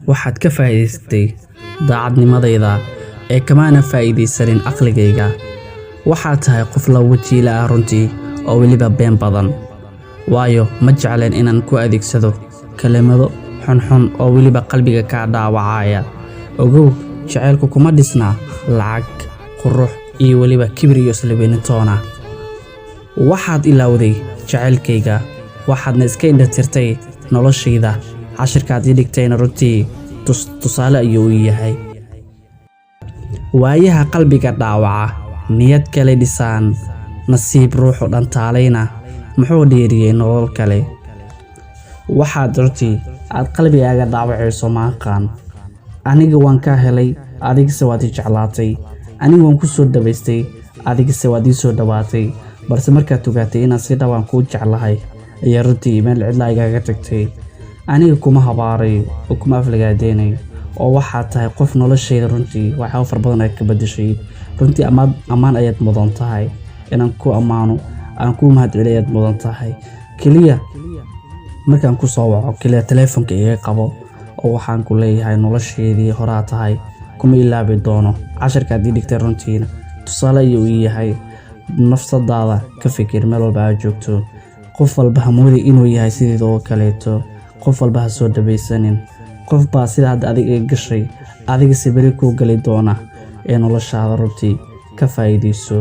waxaad ka faa'iidaystay daacadnimadayda ee kamaana faa'iidaysanin aqligayga. waxaad tahay qof la wajiila ah runtii oo weliba been badan, waayo ma jecleen inaan ku adeegsado kelimado xunxun oo weliba qalbiga kaa dhaawacaya. ogow, jacaylku kuma dhisna lacag, qurux iyo weliba kibir iyo islaweynitoona. waxaad ilowday jacaylkayga, waxaadna iska indhatirtay noloshayda. cashirkaad ii dhigtayna runtii tusaale ayuu u yahay. waayaha qalbiga dhaawaca niyad kale dhisaan, nasiib ruuxu dhantaalayna muxuu dheeriyey nolol kale. waxaad runtii aad qalbigaaga dhaawacayso maaqaan. aniga waan ka helay, adigase waad ii jeclaatay. aniga waan ku soo dhawaystay, adigase waad ii soo dhawaatay. balse markaad tugaatay inaan si dhawaan kuu jeclahay ayaa runtii meel cidla igaaga tagtay. aniga kuma habaaray oo kuma aflagaadeynay, oo waxaad tahay qof noloshayda runtii waxyaabo fara badan ay ka bedeshay. runtii ammaan ayaad mudan tahay, inaan ku ammaano aan ku mahadceliyo ayaad mudan tahay. keliya markaan ku soo waco keliya teleefonka iga qabo oo waxaan ku leeyahay nolosheedii horaa tahay, kuma ilaabi doono. cashirkaad ii dhigtay runtiina tusaale ayuu ii yahay. nafsadaada ka fikir meel walba aad joogto. qof walba ha moodi inuu yahay sideeda oo kaleeto. qof walba ha soo dhabaysanin. qof baa sida hadda adiga ay gashay adigase beri kuu gali doona ee noloshaada runtii ka faa'iidayso.